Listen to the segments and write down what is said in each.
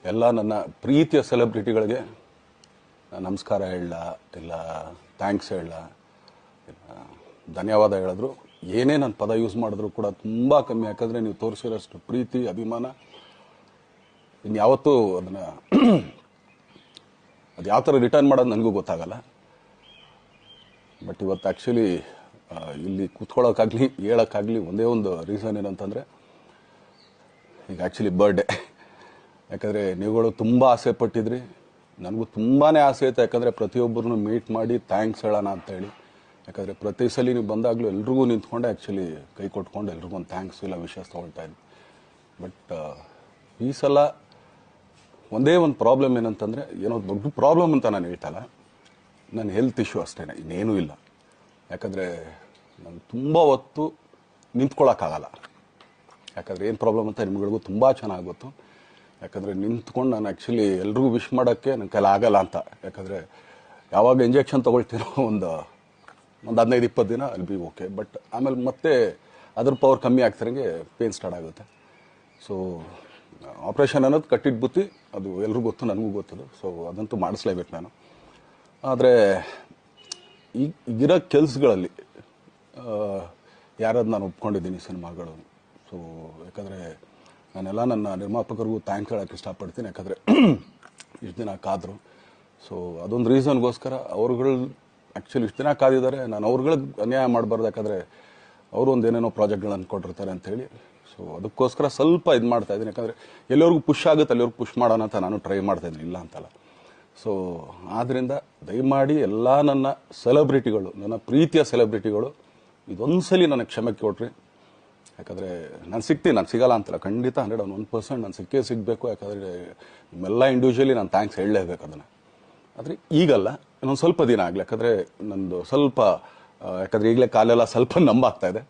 ಎಲ್ಲ ನನ್ನ ಪ್ರೀತಿಯ ಸೆಲೆಬ್ರಿಟಿಗಳಿಗೆ ನಮಸ್ಕಾರ ಹೇಳ ಇಲ್ಲ ಥ್ಯಾಂಕ್ಸ್ ಹೇಳ ಧನ್ಯವಾದ ಹೇಳಿದ್ರು ಏನೇ ನನ್ನ ಪದ ಯೂಸ್ ಮಾಡಿದ್ರು ಕೂಡ ತುಂಬ ಕಮ್ಮಿ. ಯಾಕಂದರೆ ನೀವು ತೋರಿಸಿರೋಷ್ಟು ಪ್ರೀತಿ ಅಭಿಮಾನ ಇನ್ಯಾವತ್ತೂ ಅದನ್ನು ಅದು ಯಾವ ಥರ ರಿಟರ್ನ್ ಮಾಡೋದು ನನಗೂ ಗೊತ್ತಾಗಲ್ಲ. ಬಟ್ ಇವತ್ತು ಆ್ಯಕ್ಚುಲಿ ಇಲ್ಲಿ ಕೂತ್ಕೊಳ್ಳೋಕ್ಕಾಗಲಿ ಹೇಳೋಕ್ಕಾಗಲಿ ಒಂದೇ ಒಂದು ರೀಸನ್ ಏನಂತಂದರೆ ಈಗ ಆ್ಯಕ್ಚುಲಿ ಬರ್ಡೇ. ಯಾಕಂದರೆ ನೀವುಗಳು ತುಂಬ ಆಸೆ ಪಟ್ಟಿದ್ರಿ, ನನಗೂ ತುಂಬಾ ಆಸೆ ಇತ್ತು. ಯಾಕಂದರೆ ಪ್ರತಿಯೊಬ್ಬರನ್ನು ಮೀಟ್ ಮಾಡಿ ಥ್ಯಾಂಕ್ಸ್ ಹೇಳೋಣ ಅಂತೇಳಿ. ಯಾಕಂದರೆ ಪ್ರತಿ ಸಲ ನೀವು ಬಂದಾಗಲೂ ಎಲ್ರಿಗೂ ನಿಂತ್ಕೊಂಡೆ ಆ್ಯಕ್ಚುಲಿ ಕೈ ಕೊಟ್ಕೊಂಡು ಎಲ್ರಿಗೂ ಒಂದು ಥ್ಯಾಂಕ್ಸ್ ಇಲ್ಲ ವಿಷಸ್ ತೊಗೊಳ್ತಾ ಇದ್ವಿ. ಬಟ್ ಈ ಸಲ ಒಂದೇ ಒಂದು ಪ್ರಾಬ್ಲಮ್ ಏನಂತಂದರೆ, ಏನೋ ದೊಡ್ಡ ಪ್ರಾಬ್ಲಮ್ ಅಂತ ನಾನು ಹೇಳ್ತಲ್ಲ, ನನ್ನ ಹೆಲ್ತ್ ಇಶ್ಯೂ ಅಷ್ಟೇ, ಇನ್ನೇನೂ ಇಲ್ಲ. ಯಾಕಂದರೆ ನಾನು ತುಂಬ ಹೊತ್ತು ನಿಂತ್ಕೊಳ್ಳೋಕ್ಕಾಗಲ್ಲ. ಯಾಕಂದರೆ ಏನು ಪ್ರಾಬ್ಲಮ್ ಅಂತ ನಿಮ್ಗಳಿಗೂ ತುಂಬ ಚೆನ್ನಾಗಿ ಗೊತ್ತು. ಯಾಕಂದರೆ ನಿಂತ್ಕೊಂಡು ನಾನು ಆ್ಯಕ್ಚುಲಿ ಎಲ್ರಿಗೂ ವಿಶ್ ಮಾಡೋಕ್ಕೆ ನನ್ನ ಕೈಲಿ ಆಗಲ್ಲ ಅಂತ. ಯಾಕಂದರೆ ಯಾವಾಗ ಇಂಜೆಕ್ಷನ್ ತೊಗೊಳ್ತೀನೋ ಒಂದು 15-20 ದಿನ ಅಲ್ಲಿ ಬಿ ಓಕೆ. ಬಟ್ ಆಮೇಲೆ ಮತ್ತೆ ಅದ್ರ ಪವರ್ ಕಮ್ಮಿ ಆಗ್ತಿರಂಗೆ ಪೇನ್ ಸ್ಟಾರ್ಟ್ ಆಗುತ್ತೆ. ಸೊ ಆಪ್ರೇಷನ್ ಅನ್ನೋದು ಕಟ್ಟಿಟ್ಟು ಬುತ್ತಿ, ಅದು ಎಲ್ರಿಗೂ ಗೊತ್ತು, ನನಗೂ ಗೊತ್ತದು. ಸೊ ಅದಂತೂ ಮಾಡಿಸ್ಲೇಬೇಕು ನಾನು. ಆದರೆ ಈಗಿರೋ ಕೆಲಸಗಳಲ್ಲಿ ಯಾರಾದ್ರು ನಾನು ಒಪ್ಕೊಂಡಿದ್ದೀನಿ ಸಿನಿಮಾಗಳು. ಸೊ ಯಾಕಂದರೆ ನಾನೆಲ್ಲ ನನ್ನ ನಿರ್ಮಾಪಕರಿಗೂ ಥ್ಯಾಂಕ್ಸ್ ಹೇಳೋಕ್ಕೆ ಇಷ್ಟಪಡ್ತೀನಿ. ಯಾಕಂದರೆ ಇಷ್ಟು ದಿನ ಕಾದರು. ಸೊ ಅದೊಂದು ರೀಸನ್ಗೋಸ್ಕರ ಅವ್ರುಗಳು ಆ್ಯಕ್ಚುಲಿ ಇಷ್ಟು ದಿನ ಕಾದಿದ್ದಾರೆ. ನಾನು ಅವ್ರುಗಳಿಗೆ ಅನ್ಯಾಯ ಮಾಡಬಾರ್ದು. ಯಾಕಂದರೆ ಅವರು ಒಂದು ಏನೇನೋ ಪ್ರಾಜೆಕ್ಟ್ಗಳನ್ನು ಕೊಟ್ಟಿರ್ತಾರೆ ಅಂಥೇಳಿ. ಸೊ ಅದಕ್ಕೋಸ್ಕರ ಸ್ವಲ್ಪ ಇದು ಮಾಡ್ತಾಯಿದ್ದೀನಿ. ಯಾಕಂದರೆ ಎಲ್ಲಿವರೆಗೂ ಪುಷ್ ಆಗುತ್ತೆ ಅಲ್ಲಿವರೆಗೂ ಪುಷ್ ಮಾಡೋಣ ಅಂತ ನಾನು ಟ್ರೈ ಮಾಡ್ತಾಯಿದ್ದೀನಿ, ಇಲ್ಲ ಅಂತಲ್ಲ. ಸೊ ಆದ್ದರಿಂದ ದಯಮಾಡಿ ಎಲ್ಲ ನನ್ನ ಸೆಲೆಬ್ರಿಟಿಗಳು, ನನ್ನ ಪ್ರೀತಿಯ ಸೆಲೆಬ್ರಿಟಿಗಳು, ಇದೊಂದು ಸಲ ನನಗೆ ಕ್ಷಮೆ ಕೊಟ್ರಿ. ಯಾಕಂದರೆ ನಾನು ಸಿಗ್ತೀನಿ, ನಾನು ಸಿಗಲ್ಲ ಅಂತಲ್ಲ, ಖಂಡಿತ 101% ನಾನು ಸಿಕ್ಕೇ ಸಿಗಬೇಕು. ಯಾಕಂದರೆ ನಿಮ್ಮೆಲ್ಲ ಇಂಡಿವಿಜುವಲಿ ನಾನು ಥ್ಯಾಂಕ್ಸ್ ಹೇಳಲೇಬೇಕು ಅದನ್ನು. ಆದರೆ ಈಗಲ್ಲ, ಇನ್ನೊಂದು ಸ್ವಲ್ಪ ದಿನ ಆಗಲಿ. ಯಾಕಂದರೆ ನಂದು ಸ್ವಲ್ಪ ಯಾಕಂದರೆ ಈಗಲೇ ಕಾಲೆಲ್ಲ ಸ್ವಲ್ಪ ನಂಬಾಗ್ತಾ ಇದೆ.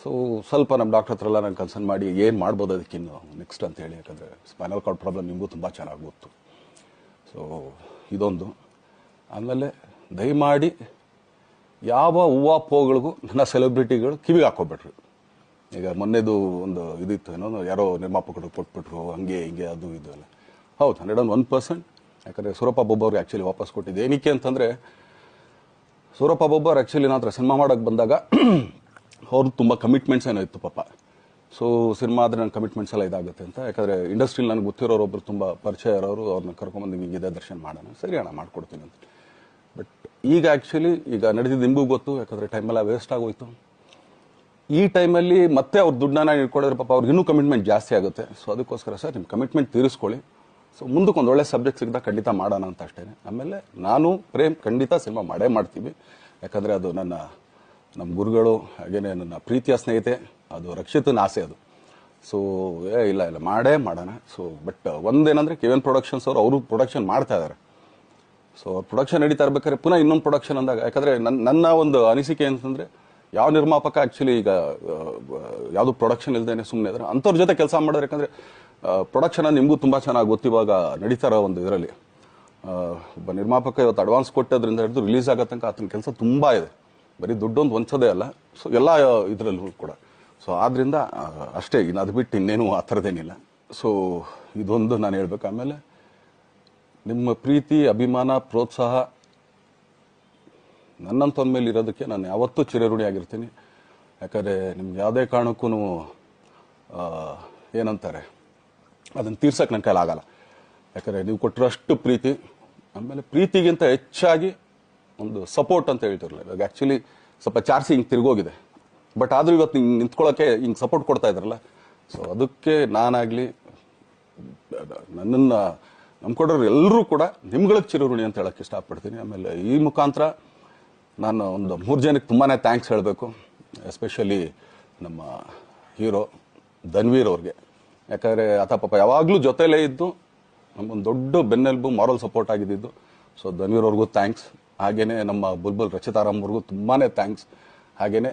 ಸೊ ಸ್ವಲ್ಪ ನಮ್ಮ ಡಾಕ್ಟರ್ ಹತ್ರ ಎಲ್ಲ ನಾನು ಕನ್ಸರ್ನ್ ಮಾಡಿ ಏನು ಮಾಡ್ಬೋದು ಅದಕ್ಕಿನ್ನು ನೆಕ್ಸ್ಟ್ ಅಂತೇಳಿ. ಯಾಕಂದರೆ ಸ್ಪೈನಲ್ ಕಾರ್ಡ್ ಪ್ರಾಬ್ಲಮ್ ನಿಮಗೂ ತುಂಬ ಚೆನ್ನಾಗಿ ಗೊತ್ತು. ಸೊ ಇದೊಂದು. ಆಮೇಲೆ ದಯಮಾಡಿ ಯಾವ ಹೂವಾಪೋಗಳಿಗೂ ನನ್ನ ಸೆಲೆಬ್ರಿಟಿಗಳು ಕಿವಿಗೆ ಹಾಕೋಬಿಟ್ರು. ಈಗ ಮೊನ್ನೆದು ಒಂದು ಇದಿತ್ತು, ಏನೋ ಯಾರೋ ನಿರ್ಮಾಪಕರು ಕೊಟ್ಬಿಟ್ರು, ಹಂಗೆ ಹಿಂಗೆ ಅದು ಇದು ಎಲ್ಲ. ಹೌದು, 101%. ಯಾಕಂದರೆ ಸೂರಪ್ಪ ಬೊಬ್ಬವ್ರಿಗೆ ಆ್ಯಕ್ಚುಲಿ ವಾಪಸ್ ಕೊಟ್ಟಿದ್ದು ಏನಕ್ಕೆ ಅಂತಂದರೆ, ಸೂರಪ್ಪ ಬೊಬ್ಬರು ಆ್ಯಕ್ಚುಲಿ ನಾನು ಹತ್ರ ಸಿನಿಮಾ ಮಾಡೋಕ್ಕೆ ಬಂದಾಗ ಅವ್ರದ್ದು ತುಂಬ ಕಮಿಟ್ಮೆಂಟ್ಸ್ ಏನೋ ಇತ್ತು ಪಾಪ. ಸೊ ಸಿನಿಮಾ ಆದರೆ ನನ್ನ ಕಮಿಟ್ಮೆಂಟ್ಸ್ ಎಲ್ಲ ಇದಾಗುತ್ತೆ ಅಂತ. ಯಾಕಂದರೆ ಇಂಡಸ್ಟ್ರಿಲಿ ನನಗೆ ಗೊತ್ತಿರೋರೊಬ್ಬರು ತುಂಬ ಪರಿಚಯ ಇರೋರು, ಅವ್ರನ್ನ ಕರ್ಕೊಂಬಂದು ಹಿಂಗಿದೆ ದರ್ಶನ ಮಾಡೋಣ, ಸರಿ ಅಣ್ಣ ಮಾಡ್ಕೊಡ್ತೀನಿ ಅಂತ. ಬಟ್ ಈಗ ಆ್ಯಕ್ಚುಲಿ ಈಗ ನಡೆದಿದ್ದು ನಿಮಗೂ ಗೊತ್ತು. ಯಾಕಂದರೆ ಟೈಮೆಲ್ಲ ವೇಸ್ಟ್ ಆಗೋಯ್ತು. ಈ ಟೈಮಲ್ಲಿ ಮತ್ತೆ ಅವ್ರ ದುಡ್ಡನ್ನ ಇಟ್ಕೊಡಿದ್ರೆ ಪಾಪ ಅವ್ರಿಗೆ ಇನ್ನೂ ಕಮಿಟ್ಮೆಂಟ್ ಜಾಸ್ತಿ ಆಗುತ್ತೆ. ಸೊ ಅದಕ್ಕೋಸ್ಕರ ಸರ್ ನಿಮ್ಮ ಕಮಿಟ್ಮೆಂಟ್ ತೀರಿಸ್ಕೊಳ್ಳಿ. ಸೊ ಮುಂದಕ್ಕೆ ಒಂದು ಒಳ್ಳೆ ಸಬ್ಜೆಕ್ಟ್ ಸಿಗ್ದಾಗ ಖಂಡಿತ ಮಾಡೋಣ ಅಂತ ಅಷ್ಟೇ. ಆಮೇಲೆ ನಾನು ಪ್ರೇಮ್ ಖಂಡಿತ ಸಿನಿಮಾ ಮಾಡೇ ಮಾಡ್ತೀವಿ. ಯಾಕಂದರೆ ಅದು ನಮ್ಮ ಗುರುಗಳು, ಹಾಗೇನೆ ನನ್ನ ಪ್ರೀತಿಯ ಸ್ನೇಹಿತೆ, ಅದು ರಕ್ಷಿತನ ಆಸೆ ಅದು. ಸೊ ಇಲ್ಲ ಮಾಡೇ ಮಾಡೋಣ. ಸೊ ಬಟ್ ಒಂದೇನಂದರೆ KVN ಪ್ರೊಡಕ್ಷನ್ಸ್ ಅವರು ಪ್ರೊಡಕ್ಷನ್ ಮಾಡ್ತಾ ಇದ್ದಾರೆ. ಸೊ ಅವ್ರು ಪ್ರೊಡಕ್ಷನ್ ನಡೀತಾ ಇರ್ಬೇಕಾದ್ರೆ ಪುನಃ ಇನ್ನೊಂದು ಪ್ರೊಡಕ್ಷನ್ ಅಂದಾಗ, ಯಾಕಂದರೆ ನನ್ನ ಒಂದು ಅನಿಸಿಕೆ ಅಂತಂದರೆ, ಯಾವ ನಿರ್ಮಾಪಕ ಆ್ಯಕ್ಚುಲಿ ಈಗ ಯಾವುದು ಪ್ರೊಡಕ್ಷನ್ ಇಲ್ಲದೇನೆ ಸುಮ್ಮನೆ ಇದ್ದಾರೆ ಅಂಥವ್ರ ಜೊತೆ ಕೆಲಸ ಮಾಡೋರು. ಯಾಕಂದರೆ ಪ್ರೊಡಕ್ಷನ್ ನಿಮಗೂ ತುಂಬ ಚೆನ್ನಾಗಿ ಗೊತ್ತು. ಇವಾಗ ನಡೀತಾ ಇರೋ ಒಂದು ಇದರಲ್ಲಿ ಒಬ್ಬ ನಿರ್ಮಾಪಕ ಇವತ್ತು ಅಡ್ವಾನ್ಸ್ ಕೊಟ್ಟೋದ್ರಿಂದ ಹಿಡಿದು ರಿಲೀಸ್ ಆಗೋ ತನಕ ಆತನ ಕೆಲಸ ತುಂಬ ಇದೆ. ಬರೀ ದುಡ್ಡೊಂದು ಹೊಂಚೋದೇ ಅಲ್ಲ, ಸೊ ಎಲ್ಲ ಇದರಲ್ಲೂ ಕೂಡ. ಸೊ ಆದ್ದರಿಂದ ಅಷ್ಟೇ, ಇನ್ನು ಅದು ಬಿಟ್ಟು ಇನ್ನೇನು ಆ ಥರದ್ದೇನಿಲ್ಲ. ಸೊ ಇದೊಂದು ನಾನು ಹೇಳ್ಬೇಕು. ಆಮೇಲೆ ನಿಮ್ಮ ಪ್ರೀತಿ, ಅಭಿಮಾನ, ಪ್ರೋತ್ಸಾಹ ನನ್ನಂಥವ್ರ ಮೇಲೆ ಇರೋದಕ್ಕೆ ನಾನು ಯಾವತ್ತೂ ಚಿರಋಣಿಯಾಗಿರ್ತೀನಿ. ಯಾಕಂದರೆ ನಿಮ್ಗೆ ಯಾವುದೇ ಕಾರಣಕ್ಕೂ ಏನಂತಾರೆ ಅದನ್ನು ತೀರ್ಸೋಕ್ಕೆ ನನ್ನ ಕೈಲಾಗಲ್ಲ. ಯಾಕಂದರೆ ನೀವು ಕೊಟ್ಟಿರೋಷ್ಟು ಪ್ರೀತಿ, ಆಮೇಲೆ ಪ್ರೀತಿಗಿಂತ ಹೆಚ್ಚಾಗಿ ಒಂದು ಸಪೋರ್ಟ್ ಅಂತ ಹೇಳ್ತಿರಲ್ಲ. ಇವಾಗ ಆ್ಯಕ್ಚುಲಿ ಸ್ವಲ್ಪ ಚಾರ್ಜಿ ಹಿಂಗೆ ತಿರುಗೋಗಿದೆ. ಬಟ್ ಆದರೂ ಇವತ್ತು ಹಿಂಗೆ ನಿಂತ್ಕೊಳ್ಳೋಕ್ಕೆ ಹಿಂಗೆ ಸಪೋರ್ಟ್ ಕೊಡ್ತಾ ಇದ್ದಾರಲ್ಲ. ಸೊ ಅದಕ್ಕೆ ನಾನಾಗಲಿ ನನ್ನನ್ನು ನಂಬ್ಕೊಡೋರು ಎಲ್ಲರೂ ಕೂಡ ನಿಮ್ಗಳಿಗೆ ಚಿರಋಣಿ ಅಂತ ಹೇಳೋಕ್ಕೆ ಇಷ್ಟಪಡ್ತೀನಿ. ಆಮೇಲೆ ಈ ಮುಖಾಂತರ ನಾನು ಒಂದು 3 ಜನಕ್ಕೆ ತುಂಬಾ ಥ್ಯಾಂಕ್ಸ್ ಹೇಳಬೇಕು. ಎಸ್ಪೆಷಲಿ ನಮ್ಮ ಹೀರೋ ಧನ್ವೀರ್ ಅವ್ರಿಗೆ. ಯಾಕಂದರೆ ಆತ ಪಾಪ ಯಾವಾಗಲೂ ಜೊತೆಲೇ ಇದ್ದು ನಮ್ಮೊಂದು ದೊಡ್ಡ ಬೆನ್ನೆಲುಬು, ಮಾರಲ್ ಸಪೋರ್ಟ್ ಆಗಿದ್ದು. ಸೊ ಧನ್ವೀರ್ ಅವ್ರಿಗೂ ಥ್ಯಾಂಕ್ಸ್. ಹಾಗೆಯೇ ನಮ್ಮ ಬುಲ್ಬುಲ್ ರಚಿತಾರಾಮ್ ಅವ್ರಿಗೂ ತುಂಬಾ ಥ್ಯಾಂಕ್ಸ್. ಹಾಗೆಯೇ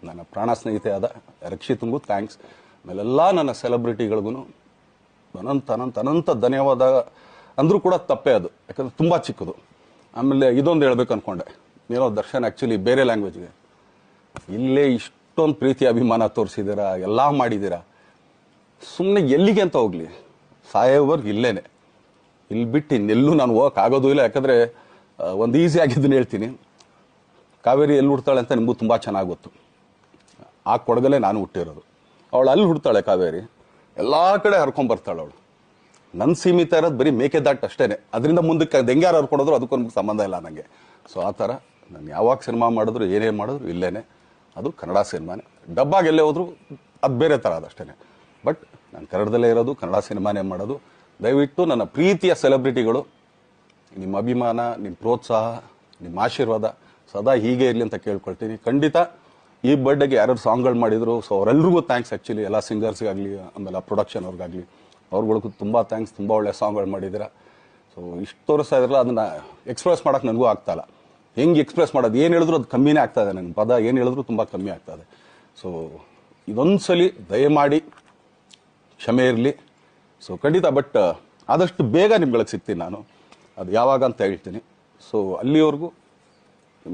ನನ್ನ ಪ್ರಾಣ ಸ್ನೇಹಿತೆ ಆದ ರಕ್ಷಿತಂಗೂ ಥ್ಯಾಂಕ್ಸ್. ಆಮೇಲೆಲ್ಲ ನನ್ನ ಸೆಲೆಬ್ರಿಟಿಗಳಿಗೂ ಅನಂತ ಧನ್ಯವಾದ ಅಂದರೂ ಕೂಡ ತಪ್ಪೇ ಅದು. ಯಾಕಂದರೆ ತುಂಬ ಚಿಕ್ಕದು. ಆಮೇಲೆ ಇದೊಂದು ಹೇಳ್ಬೇಕು ಅಂದ್ಕೊಂಡೆ, ಏನೋ ದರ್ಶನ್ ಆ್ಯಕ್ಚುಲಿ ಬೇರೆ ಲ್ಯಾಂಗ್ವೇಜ್ಗೆ ಇಲ್ಲೇ ಇಷ್ಟೊಂದು ಪ್ರೀತಿ ಅಭಿಮಾನ ತೋರಿಸಿದ್ದೀರಾ, ಎಲ್ಲ ಮಾಡಿದ್ದೀರಾ, ಸುಮ್ಮನೆ ಎಲ್ಲಿಗೆ ಅಂತ ಹೋಗಲಿ. ಸಾಯೋವರೆಗೆ ಇಲ್ಲೇನೆ, ಇಲ್ಲಿ ಬಿಟ್ಟು ಇನ್ನೆಲ್ಲೂ ನಾನು ಹೋಗೋಕ್ಕಾಗೋದು ಇಲ್ಲ. ಯಾಕಂದರೆ ಒಂದು ಈಸಿ ಆಗಿದ್ದನ್ನು ಹೇಳ್ತೀನಿ, ಕಾವೇರಿ ಎಲ್ಲಿ ಹುಡ್ತಾಳೆ ಅಂತ ನಿಮಗೂ ತುಂಬ ಚೆನ್ನಾಗಿ ಗೊತ್ತು. ಆ ಕೊಡಗಲ್ಲೇ ನಾನು ಹುಟ್ಟಿರೋದು. ಅವಳು ಅಲ್ಲಿ ಹುಡ್ತಾಳೆ ಕಾವೇರಿ, ಎಲ್ಲ ಕಡೆ ಹರ್ಕೊಂಬರ್ತಾಳೆ ಅವಳು. ನನ್ನ ಸೀಮಿತ ಇರೋದು ಬರೀ ಮೇಕೆದಾಟು ಅಷ್ಟೇ, ಅದರಿಂದ ಮುಂದಕ್ಕೆ ಅದು ಹೆಂಗ್ಯಾರು ಹರ್ಕೊಡೋದ್ರು ಅದಕ್ಕೂ ನಮ್ಗೆ ಸಂಬಂಧ ಇಲ್ಲ ನನಗೆ. ಸೊ ಆ ಥರ ನಾನು ಯಾವಾಗ ಸಿನಿಮಾ ಮಾಡಿದ್ರು ಏನೇ ಮಾಡಿದ್ರು ಇಲ್ಲೇನೆ, ಅದು ಕನ್ನಡ ಸಿನಿಮಾನೇ. ಡಬ್ಬಾಗಿ ಎಲ್ಲೇ ಹೋದ್ರು ಅದು ಬೇರೆ ಥರ ಅದಷ್ಟೇ. ಬಟ್ ನಾನು ಕನ್ನಡದಲ್ಲೇ ಇರೋದು, ಕನ್ನಡ ಸಿನಿಮಾನೇ ಮಾಡೋದು. ದಯವಿಟ್ಟು ನನ್ನ ಪ್ರೀತಿಯ ಸೆಲೆಬ್ರಿಟಿಗಳು, ನಿಮ್ಮ ಅಭಿಮಾನ, ನಿಮ್ಮ ಪ್ರೋತ್ಸಾಹ, ನಿಮ್ಮ ಆಶೀರ್ವಾದ ಸದಾ ಹೀಗೆ ಇರಲಿ ಅಂತ ಕೇಳ್ಕೊಳ್ತೀನಿ. ಖಂಡಿತ ಈ ಬರ್ಡೇಗೆ ಯಾರ್ಯಾರು ಸಾಂಗ್ಗಳು ಮಾಡಿದ್ರು, ಸೊ ಅವರೆಲ್ರಿಗೂ ಥ್ಯಾಂಕ್ಸ್. ಆ್ಯಕ್ಚುಲಿ ಎಲ್ಲ ಸಿಂಗರ್ಸ್ಗಾಗಲಿ, ಆಮೇಲೆ ಪ್ರೊಡಕ್ಷನ್ ಅವ್ರಿಗಾಗಲಿ, ಅವ್ರುಗಳಿಗೂ ತುಂಬ ಥ್ಯಾಂಕ್ಸ್. ತುಂಬ ಒಳ್ಳೆ ಸಾಂಗ್ಗಳು ಮಾಡಿದ್ದೀರಾ. ಸೊ ಇಷ್ಟು ತೋರಿಸ್ತಾ ಇದ್ರಲ್ಲ, ಅದನ್ನು ಎಕ್ಸ್ಪ್ರೆಸ್ ಮಾಡೋಕೆ ನನಗೂ ಆಗ್ತಾಯಿಲ್ಲ. ಹೆಂಗೆ ಎಕ್ಸ್ಪ್ರೆಸ್ ಮಾಡೋದು, ಏನು ಹೇಳಿದ್ರು ಅದು ಕಮ್ಮಿನೇ ಆಗ್ತಾಯಿದೆ. ನನ್ನ ಪದ ಏನು ಹೇಳಿದ್ರು ತುಂಬ ಕಮ್ಮಿ ಆಗ್ತಾಯಿದೆ. ಸೊ ಇದೊಂದು ಸಲ ದಯಮಾಡಿ ಕ್ಷಮೆ ಇರಲಿ. ಸೊ ಖಂಡಿತ, ಬಟ್ ಆದಷ್ಟು ಬೇಗ ನಿಮ್ಗಳಿಗೆ ಸಿಗ್ತೀನಿ ನಾನು, ಅದು ಯಾವಾಗ ಅಂತ ಹೇಳ್ತೀನಿ. ಸೊ ಅಲ್ಲಿವರೆಗೂ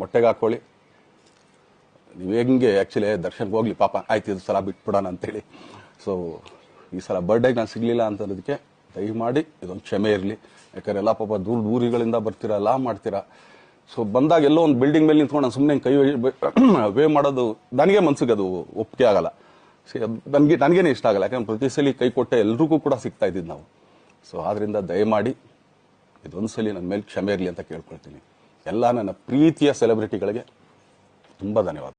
ಮೊಟ್ಟೆಗೆ ಹಾಕ್ಕೊಳ್ಳಿ. ನೀವು ಹೆಂಗೆ ಆ್ಯಕ್ಚುಲಿ ದರ್ಶನ್ಗೆ ಹೋಗ್ಲಿ ಪಾಪ, ಆಯ್ತು ಇದು ಸಲ ಬಿಟ್ಬಿಡೋಣ ಅಂತೇಳಿ. ಸೊ ಈ ಸಲ ಬರ್ಡೇಗೆ ನಾನು ಸಿಗಲಿಲ್ಲ ಅಂತಂದಕ್ಕೆ ದಯಮಾಡಿ ಇದೊಂದು ಕ್ಷಮೆ ಇರಲಿ. ಯಾಕಂದರೆ ಎಲ್ಲ ಪಾಪ ದೂರಗಳಿಂದ ಬರ್ತೀರಾ, ಎಲ್ಲ ಮಾಡ್ತೀರಾ. ಸೊ ಬಂದಾಗ ಎಲ್ಲೋ ಒಂದು ಬಿಲ್ಡಿಂಗ್ ಮೇಲೆ ನಿಂತ್ಕೊಂಡು ನಾನು ಸುಮ್ಮನೆ ಕೈ ವೇ ಮಾಡೋದು ನನಗೆ ಮನ್ಸಿಗೆ ಅದು ಒಪ್ಪಿಗೆ ಆಗಲ್ಲ. ನನಗೇನೆ ಇಷ್ಟ ಆಗಲ್ಲ. ಯಾಕಂದ್ರೆ ಪ್ರತಿ ಸಲ ಕೈ ಕೊಟ್ಟೆ ಎಲ್ರಿಗೂ ಕೂಡ ಸಿಗ್ತಾ ಇದ್ದಿದ್ದು ನಾವು. ಸೊ ಆದ್ದರಿಂದ ದಯಮಾಡಿ ಇದೊಂದು ಸಲ ನನ್ನ ಮೇಲೆ ಕ್ಷಮೆ ಇರಲಿ ಅಂತ ಕೇಳ್ಕೊಳ್ತೀನಿ. ಎಲ್ಲ ನನ್ನ ಪ್ರೀತಿಯ ಸೆಲೆಬ್ರಿಟಿಗಳಿಗೆ ತುಂಬ ಧನ್ಯವಾದ.